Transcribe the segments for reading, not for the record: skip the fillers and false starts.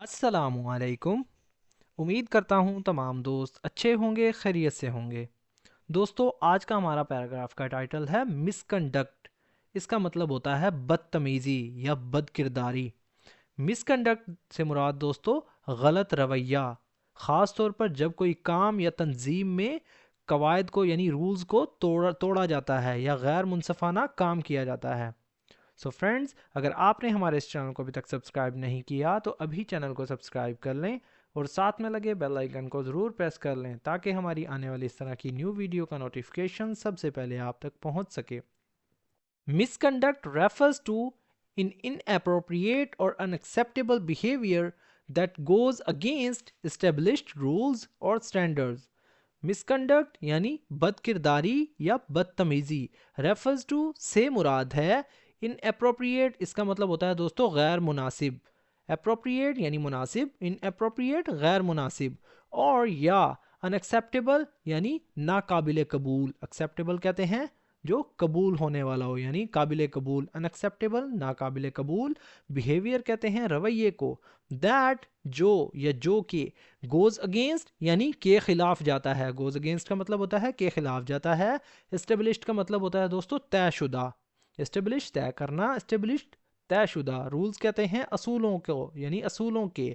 السلام علیکم۔ امید کرتا ہوں تمام دوست اچھے ہوں گے، خیریت سے ہوں گے۔ دوستو، آج کا ہمارا پیراگراف کا ٹائٹل ہے مس کنڈکٹ۔ اس کا مطلب ہوتا ہے بدتمیزی یا بد کرداری۔ مس کنڈکٹ سے مراد دوستو غلط رویہ، خاص طور پر جب کوئی کام یا تنظیم میں قواعد کو یعنی رولز کو توڑا جاتا ہے یا غیر منصفانہ کام کیا جاتا ہے۔ سو فرینڈز، اگر آپ نے ہمارے اس چینل کو ابھی تک سبسکرائب نہیں کیا تو ابھی چینل کو سبسکرائب کر لیں اور ساتھ میں لگے بیل آئیکن کو ضرور پریس کر لیں تاکہ ہماری آنے والی اس طرح کی نیو ویڈیو کا نوٹیفیکیشن سب سے پہلے آپ تک پہنچ سکے۔ Misconduct refers to inappropriate or unacceptable behavior that goes against established rules or standards۔ Miss conduct یعنی بد کرداری یا بدتمیزی، ریفرز ٹو سے مراد ہے ان اپروپریٹ، اس کا مطلب ہوتا ہے دوستو غیر مناسب۔ اپروپریٹ یعنی مناسب، ان اپروپریٹ غیر مناسب، اور یا انیکسیپٹیبل یعنی ناقابل قبول۔ ایکسیپٹیبل کہتے ہیں جو قبول ہونے والا ہو، یعنی قابل قبول۔ انیکسیپٹیبل ناقابل قبول۔ بیہیویئر کہتے ہیں رویے کو۔ دیٹ جو کہ گوز اگینسٹ یعنی کے خلاف جاتا ہے۔ گوز اگینسٹ کا مطلب ہوتا ہے کے خلاف جاتا ہے۔ اسٹیبلشڈ کا مطلب ہوتا ہے دوستو طے شدہ۔ اسٹیبلش طے کرنا، اسٹیبلشڈ طے شدہ۔ رولز کہتے ہیں اصولوں کو، یعنی اصولوں کے۔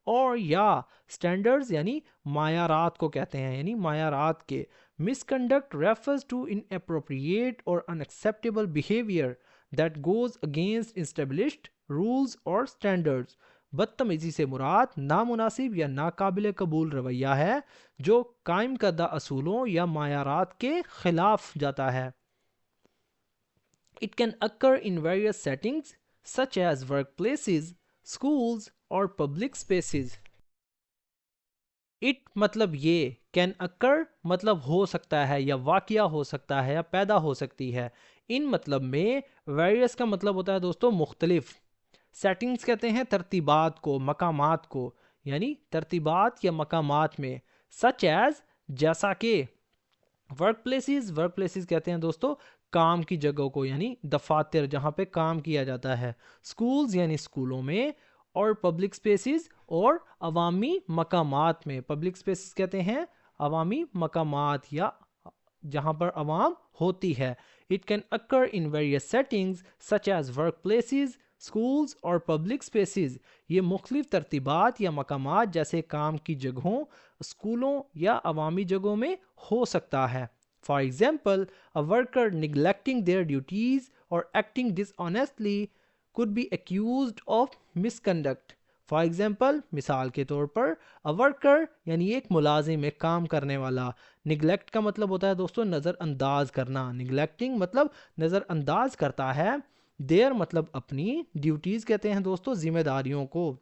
اور یا سٹینڈرڈز یعنی معیارات کو کہتے ہیں، یعنی معیارات کے۔ Misconduct refers to inappropriate or unacceptable behavior that goes against established rules or standards۔ بدتمیزی سے مراد نامناسب یا ناقابل قبول رویہ ہے جو قائم کردہ اصولوں یا معیارات کے خلاف جاتا ہے۔ It can occur in various settings such as workplaces, schools or public spaces۔ It مطلب یہ، can occur مطلب ہو سکتا ہے یا واقعہ ہو سکتا ہے یا پیدا ہو سکتی ہے۔ ان مطلب میں various کا مطلب ہوتا ہے دوستو مختلف۔ settings کہتے ہیں ترتیبات کو، مقامات کو، یعنی ترتیبات یا مقامات میں۔ such as جیسا کہ ورک پلیسز کہتے ہیں دوستو کام کی جگہوں کو، یعنی دفاتر جہاں پہ کام کیا جاتا ہے۔ سکولز یعنی سکولوں میں، اور پبلک سپیسز اور عوامی مقامات میں۔ پبلک سپیسز کہتے ہیں عوامی مقامات یا جہاں پر عوام ہوتی ہے۔ It can occur in various settings such as workplaces, schools اور public spaces۔ یہ مختلف ترتیبات یا مقامات جیسے کام کی جگہوں، اسکولوں یا عوامی جگہوں میں ہو سکتا ہے۔ For example, a worker neglecting their duties or acting dishonestly could be accused of misconduct۔ For example، مثال کے طور پر a worker یعنی ایک ملازم، ایک کام کرنے والا۔ neglect کا مطلب ہوتا ہے دوستو نظر انداز کرنا۔ neglecting مطلب نظر انداز کرتا ہے۔ their مطلب اپنی، ڈیوٹیز کہتے ہیں دوستو ذمہ داریوں کو۔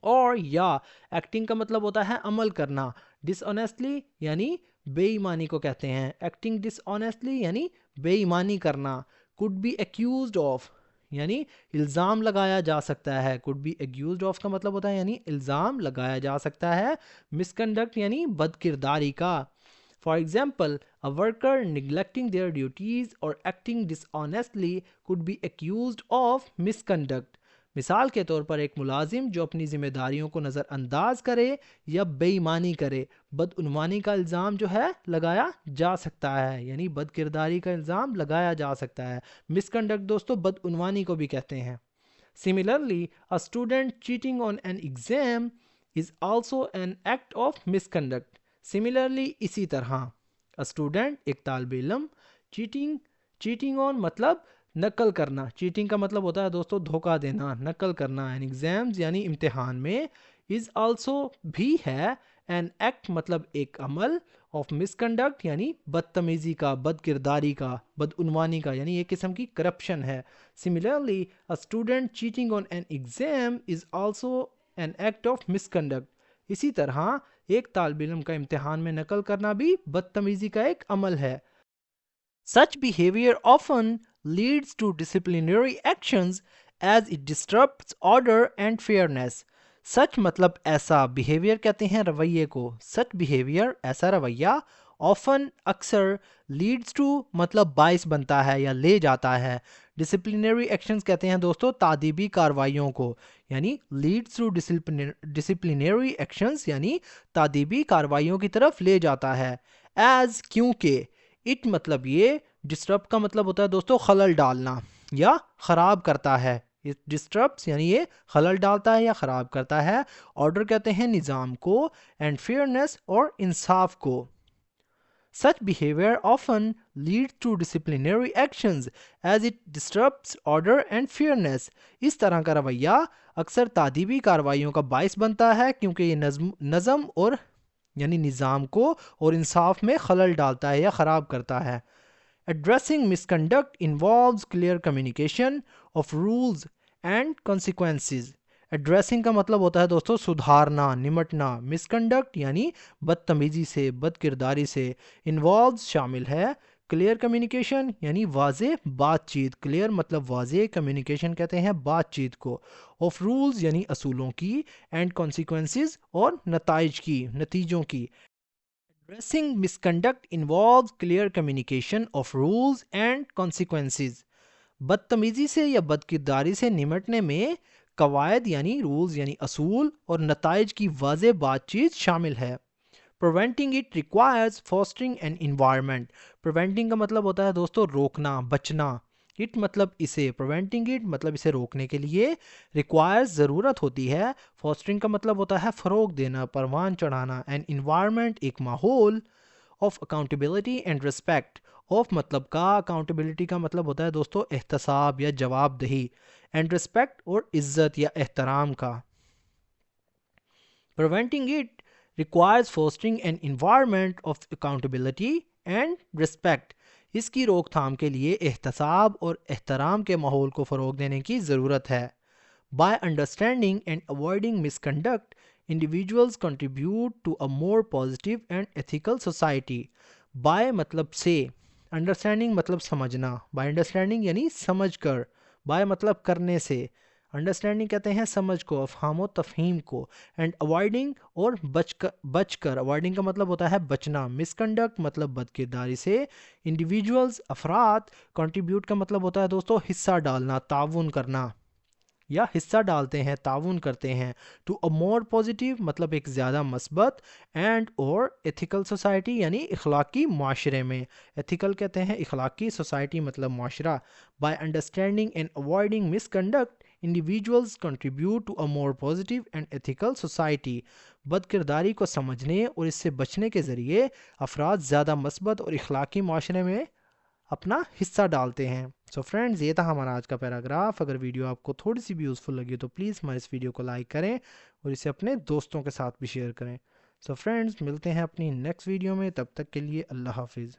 اور یا ایکٹنگ کا مطلب ہوتا ہے عمل کرنا۔ ڈسآنیسٹلی یعنی بے ایمانی کو کہتے ہیں۔ ایکٹنگ ڈسآنیسٹلی یعنی بے ایمانی کرنا۔ could be accused of یعنی الزام لگایا جا سکتا ہے۔ could be accused of کا مطلب ہوتا ہے یعنی الزام لگایا جا سکتا ہے۔ misconduct یعنی بد کرداری کا۔ For example, a worker neglecting their duties or acting dishonestly could be accused of misconduct۔ مثال کے طور پر ایک ملازم جو اپنی ذمہ داریوں کو نظر انداز کرے یا بے ایمانی کرے، بدعنوانی کا الزام جو ہے لگایا جا سکتا ہے، یعنی بد کرداری کا الزام لگایا جا سکتا ہے۔ مس کنڈکٹ دوستو بدعنوانی کو بھی کہتے ہیں۔ Similarly, a student cheating on an exam is also an act of misconduct۔ Similarly اسی طرح a student ایک طالب علم، cheating on مطلب نقل کرنا۔ چیٹنگ کا مطلب ہوتا ہے دوستو دھوکہ دینا، نقل کرنا۔ ان ایگزامز یعنی امتحان میں، از آلسو بھی ہے، این ایکٹ مطلب ایک عمل، آف مس کنڈکٹ یعنی بدتمیزی کا، بد کرداری کا، بدعنوانی کا، یعنی ایک قسم کی کرپشن ہے۔ Similarly a student cheating on an exam is also an act of misconduct۔ اسی طرح ایک طالب علم کا امتحان میں نقل کرنا بھی بدتمیزی کا ایک عمل ہے۔ Such behavior often leads to disciplinary actions as it disrupts order and fairness۔ سچ مطلب ایسا، بیہیویئر کہتے ہیں رویے کو۔ سچ بیہیویئر ایسا رویہ، often اکثر, leads to مطلب باعث بنتا ہے یا لے جاتا ہے. ڈسپلینری ایکشنز کہتے ہیں دوستوں تعدیبی کارروائیوں کو, یعنی leads to disciplinary actions یعنی تعدیبی کارروائیوں کی طرف لے جاتا ہے. as کیونکہ, it مطلب یہ, disrupt کا مطلب ہوتا ہے دوستوں خلل ڈالنا یا خراب کرتا ہے. ڈسٹربس یعنی یہ خلل ڈالتا ہے یا خراب کرتا ہے. آرڈر کہتے ہیں نظام کو, اینڈ فیئرنیس اور انصاف کو. Such behavior often leads to disciplinary actions as it disrupts order and fairness. اس طرح کا رویہ اکثر تعدیبی کارروائیوں کا باعث بنتا ہے کیونکہ یہ نظم اور یعنی نظام کو اور انصاف میں خلل ڈالتا ہے یا خراب کرتا ہے. Addressing misconduct involves clear communication of rules and consequences. Addressing کا مطلب ہوتا ہے دوستو سدھارنا, نمٹنا. Misconduct یعنی بدتمیزی سے, بد کرداری سے. Involves شامل ہے. Clear communication یعنی واضح بات چیت. Clear مطلب واضح, communication کہتے ہیں بات چیت کو. Of rules یعنی اصولوں کی, and consequences اور نتائج کی, نتیجوں کی. Addressing misconduct involves clear communication of rules and consequences. بدتمیزی سے یا بدکرداری سے نمٹنے میں قواعد یعنی رولز یعنی اصول اور نتائج کی واضح بات چیت شامل ہے. Preventing it requires fostering an environment. Preventing کا مطلب ہوتا ہے دوستو روکنا, بچنا. It مطلب اسے, preventing it مطلب اسے روکنے کے لیے. Requires ضرورت ہوتی ہے. Fostering کا مطلب ہوتا ہے فروغ دینا, پروان چڑھانا. An environment ایک ماحول. Of accountability and respect. Of مطلب کا, accountability کا مطلب ہوتا ہے دوستو احتساب یا جواب دہی. And respect اور عزت یا احترام کا. Preventing it requires fostering an environment of accountability and respect. اس کی روک تھام کے لیے احتساب اور احترام کے ماحول کو فروغ دینے کی ضرورت ہے. By understanding and avoiding misconduct, individuals contribute to a more positive and ethical society. By مطلب سے, understanding مطلب سمجھنا. By understanding یعنی سمجھ کر. By مطلب کرنے سے. انڈرسٹینڈنگ کہتے ہیں سمجھ کو, افہام و تفہیم کو. اینڈ اوائڈنگ اور بچ کر. اوائڈنگ کا مطلب ہوتا ہے بچنا. مس کنڈکٹ مطلب بد کرداری سے. انڈیویجولز افراد. کنٹریبیوٹ کا مطلب ہوتا ہے دوستو حصہ ڈالنا, تعاون کرنا یا حصہ ڈالتے ہیں, تعاون کرتے ہیں. ٹو اے مور پازیٹیو مطلب ایک زیادہ مثبت. اینڈ اور ایتھیکل سوسائٹی یعنی اخلاقی معاشرے میں. ایتھیکل کہتے ہیں اخلاقی, سوسائٹی مطلب معاشرہ. By understanding and avoiding miss conduct individuals contribute to a more positive and ethical society. بد کرداری کو سمجھنے اور اس سے بچنے کے ذریعے افراد زیادہ مثبت اور اخلاقی معاشرے میں اپنا حصہ ڈالتے ہیں. سو فرینڈز, یہ تھا ہمارا آج کا پیراگراف. اگر ویڈیو آپ کو تھوڑی سی بھی یوزفل لگی تو پلیز ہمارے اس ویڈیو کو لائک کریں اور اسے اپنے دوستوں کے ساتھ بھی شیئر کریں. سو فرینڈز, ملتے ہیں اپنی نیکسٹ ویڈیو میں. تب تک کے لیے اللہ حافظ.